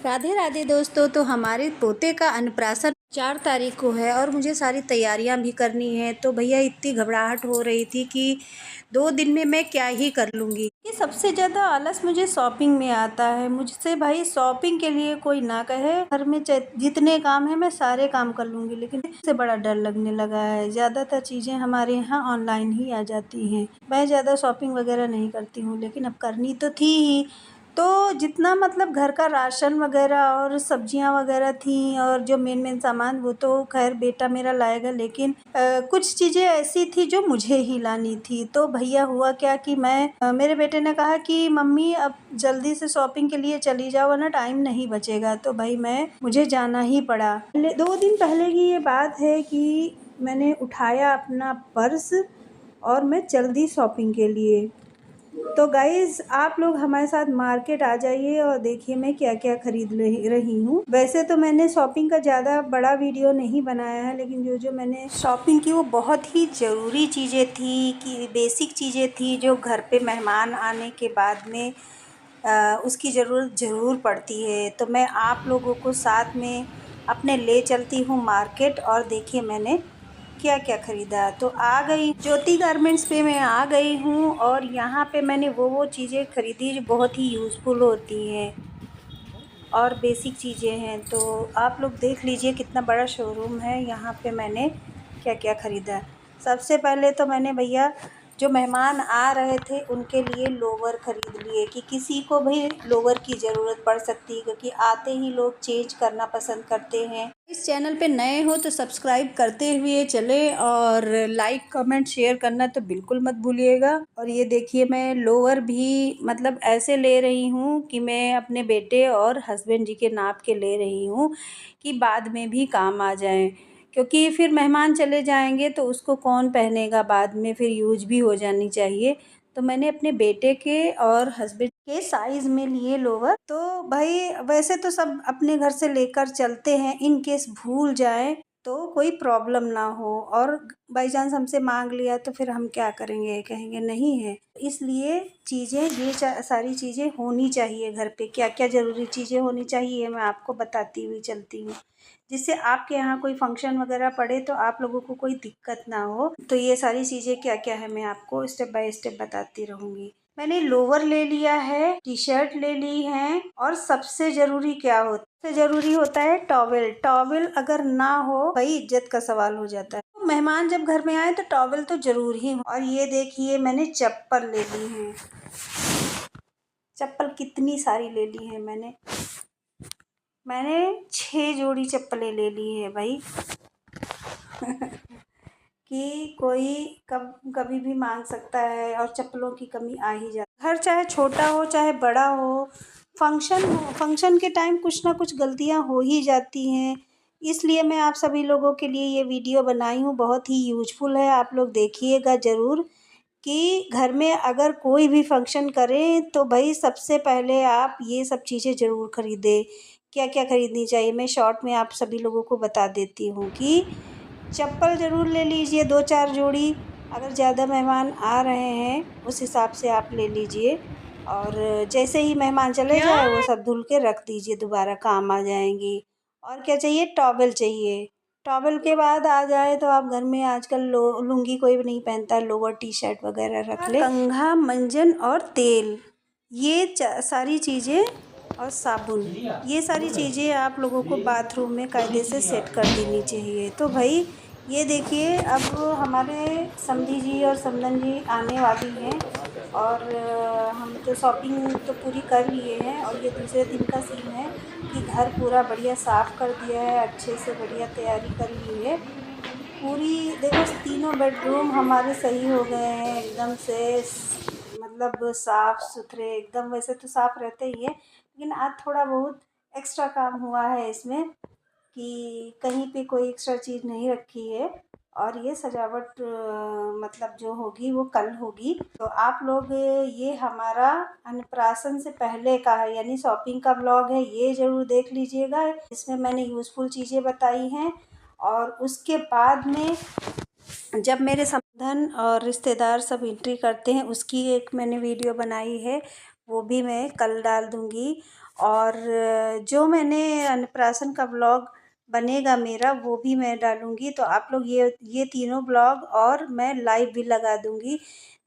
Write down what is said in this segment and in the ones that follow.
राधे राधे दोस्तों। तो हमारे पोते का अन्नप्राशन 4 तारीख को है और मुझे सारी तैयारियां भी करनी है। तो भैया इतनी घबराहट हो रही थी कि 2 दिन में मैं क्या ही कर लूँगी। ये सबसे ज़्यादा आलस मुझे शॉपिंग में आता है। मुझसे भाई शॉपिंग के लिए कोई ना कहे, घर में जितने काम हैं मैं सारे काम कर लूँगी, लेकिन इससे बड़ा डर लगने लगा है। ज़्यादातर चीज़ें हमारे यहाँ ऑनलाइन ही आ जाती हैं। मैं ज़्यादा शॉपिंग वगैरह नहीं करती हूँ, लेकिन अब करनी तो थी ही। तो जितना मतलब घर का राशन वगैरह और सब्जियां वगैरह थी और जो मेन सामान, वो तो खैर बेटा मेरा लाएगा, लेकिन कुछ चीज़ें ऐसी थी जो मुझे ही लानी थी। तो भैया हुआ क्या कि मेरे बेटे ने कहा कि मम्मी अब जल्दी से शॉपिंग के लिए चली जाओ वरना टाइम नहीं बचेगा। तो भाई मुझे जाना ही पड़ा। 2 दिन पहले की ये बात है कि मैंने उठाया अपना पर्स और मैं चल दी शॉपिंग के लिए। तो गाइज़, आप लोग हमारे साथ मार्केट आ जाइए और देखिए मैं क्या क्या खरीद रही हूँ। वैसे तो मैंने शॉपिंग का ज़्यादा बड़ा वीडियो नहीं बनाया है, लेकिन जो मैंने शॉपिंग की वो बहुत ही ज़रूरी चीज़ें थी, कि बेसिक चीज़ें थी जो घर पे मेहमान आने के बाद में उसकी ज़रूरत ज़रूर पड़ती है। तो मैं आप लोगों को साथ में अपने ले चलती हूँ मार्केट, और देखिए मैंने क्या क्या ख़रीदा। तो आ गई ज्योति गारमेंट्स पे, मैं आ गई हूँ और यहाँ पे मैंने वो चीज़ें ख़रीदी जो बहुत ही यूज़फुल होती हैं और बेसिक चीज़ें हैं। तो आप लोग देख लीजिए कितना बड़ा शोरूम है। यहाँ पे मैंने क्या क्या ख़रीदा। सबसे पहले तो मैंने भैया, जो मेहमान आ रहे थे उनके लिए लोवर ख़रीद लिए, कि किसी को भी लोवर की ज़रूरत पड़ सकती है, क्योंकि आते ही लोग चेंज करना पसंद करते हैं। इस चैनल पे नए हो तो सब्सक्राइब करते हुए चले, और लाइक कमेंट शेयर करना तो बिल्कुल मत भूलिएगा। और ये देखिए मैं लोअर भी मतलब ऐसे ले रही हूँ कि मैं अपने बेटे और हस्बैंड जी के नाप के ले रही हूँ, कि बाद में भी काम आ जाएं, क्योंकि फिर मेहमान चले जाएंगे तो उसको कौन पहनेगा बाद में, फिर यूज भी हो जानी चाहिए। तो मैंने अपने बेटे के और हस्बैंड के साइज़ में लिए लोअर। तो भाई वैसे तो सब अपने घर से लेकर चलते हैं, इन केस भूल जाए तो कोई प्रॉब्लम ना हो, और बाई चांस हमसे मांग लिया तो फिर हम क्या करेंगे, कहेंगे नहीं है। इसलिए चीज़ें ये सारी चीज़ें होनी चाहिए घर पे। क्या क्या ज़रूरी चीज़ें होनी चाहिए मैं आपको बताती हुई चलती हूँ, जिससे आपके यहाँ कोई फंक्शन वगैरह पड़े तो आप लोगों को कोई दिक्कत ना हो। तो ये सारी चीज़ें क्या क्या है मैं आपको स्टेप बाय स्टेप बताती रहूँगी। मैंने लोवर ले लिया है, टी शर्ट ले ली है, और सबसे ज़रूरी क्या होता है, सबसे ज़रूरी होता है टॉवेल। टॉवेल अगर ना हो भाई इज्जत का सवाल हो जाता है। तो मेहमान जब घर में आए तो टॉवेल तो ज़रूर ही हो। और ये देखिए मैंने चप्पल ले ली है। चप्पल कितनी सारी ले ली है मैंने 6 जोड़ी चप्पलें ले ली है भाई। कि कोई कभी भी मांग सकता है और चप्पलों की कमी आ ही जाती है। घर चाहे छोटा हो चाहे बड़ा हो, फंक्शन के टाइम कुछ ना कुछ गलतियां हो ही जाती हैं। इसलिए मैं आप सभी लोगों के लिए ये वीडियो बनाई हूँ, बहुत ही यूजफुल है। आप लोग देखिएगा ज़रूर, कि घर में अगर कोई भी फंक्शन करें तो भाई सबसे पहले आप ये सब चीज़ें ज़रूर ख़रीदें। क्या क्या ख़रीदनी चाहिए मैं शॉर्ट में आप सभी लोगों को बता देती हूँ। कि चप्पल ज़रूर ले लीजिए 2-4 जोड़ी, अगर ज़्यादा मेहमान आ रहे हैं उस हिसाब से आप ले लीजिए। और जैसे ही मेहमान चले जाए वो सब धुल के रख दीजिए, दोबारा काम आ जाएंगी। और क्या चाहिए, टॉवेल चाहिए। टॉवेल के बाद आ जाए तो आप घर में आजकल लुंगी कोई भी नहीं पहनता है, लोअर टी शर्ट वगैरह रख ले। कंघा, मंजन और तेल, ये सारी चीज़ें, और साबुन, ये सारी चीज़ें आप लोगों को बाथरूम में कायदे से सेट कर देनी चाहिए। तो भाई ये देखिए अब हमारे समधी जी और समधन जी आने वाली हैं, और हम तो शॉपिंग तो पूरी कर लिए हैं। और ये दूसरे दिन का सीन है कि घर पूरा बढ़िया साफ़ कर दिया है, अच्छे से बढ़िया तैयारी कर ली है पूरी। देखो तीनों बेडरूम हमारे सही हो गए हैं एकदम से, मतलब साफ़ सुथरे एकदम। वैसे तो साफ़ रहते ही है, लेकिन आज थोड़ा बहुत एक्स्ट्रा काम हुआ है इसमें, कि कहीं पे कोई एक्स्ट्रा चीज़ नहीं रखी है। और ये सजावट मतलब जो होगी वो कल होगी। तो आप लोग ये हमारा अन्नप्राशन से पहले का है, यानी शॉपिंग का ब्लॉग है, ये ज़रूर देख लीजिएगा। इसमें मैंने यूज़फुल चीज़ें बताई हैं। और उसके बाद में जब मेरे समधन और रिश्तेदार सब एंट्री करते हैं उसकी एक मैंने वीडियो बनाई है, वो भी मैं कल डाल दूँगी। और जो मैंने अन्नप्राशन का व्लॉग बनेगा मेरा वो भी मैं डालूँगी। तो आप लोग ये तीनों व्लॉग और मैं लाइव भी लगा दूँगी,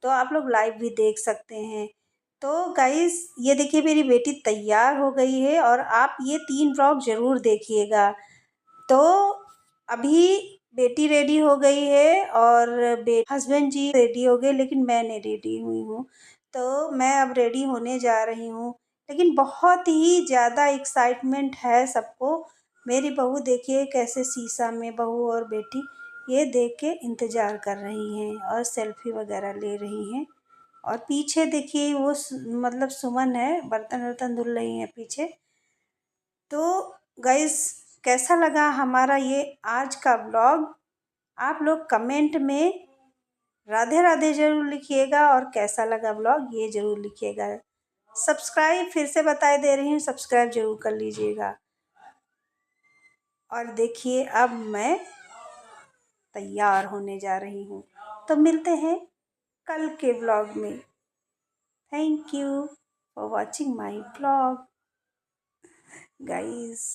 तो आप लोग लाइव भी देख सकते हैं। तो गाइस ये देखिए मेरी बेटी तैयार हो गई है और आप ये 3 व्लॉग ज़रूर देखिएगा। तो अभी बेटी रेडी हो गई है और हस्बैंड जी रेडी हो गए, लेकिन मैं नहीं रेडी हुई हूँ। तो मैं अब रेडी होने जा रही हूँ, लेकिन बहुत ही ज़्यादा एक्साइटमेंट है सबको। मेरी बहू देखिए कैसे शीशा में बहू और बेटी ये देख के इंतज़ार कर रही हैं और सेल्फी वगैरह ले रही हैं। और पीछे देखिए वो मतलब सुमन है, बर्तन वर्तन धुल रही हैं पीछे। तो गाइस कैसा लगा हमारा ये आज का व्लॉग? आप लोग कमेंट में राधे राधे ज़रूर लिखिएगा और कैसा लगा व्लॉग ये ज़रूर लिखिएगा। सब्सक्राइब फिर से बता दे रही हूँ, सब्सक्राइब ज़रूर कर लीजिएगा। और देखिए अब मैं तैयार होने जा रही हूँ, तो मिलते हैं कल के व्लॉग में। Thank you for watching my vlog guys.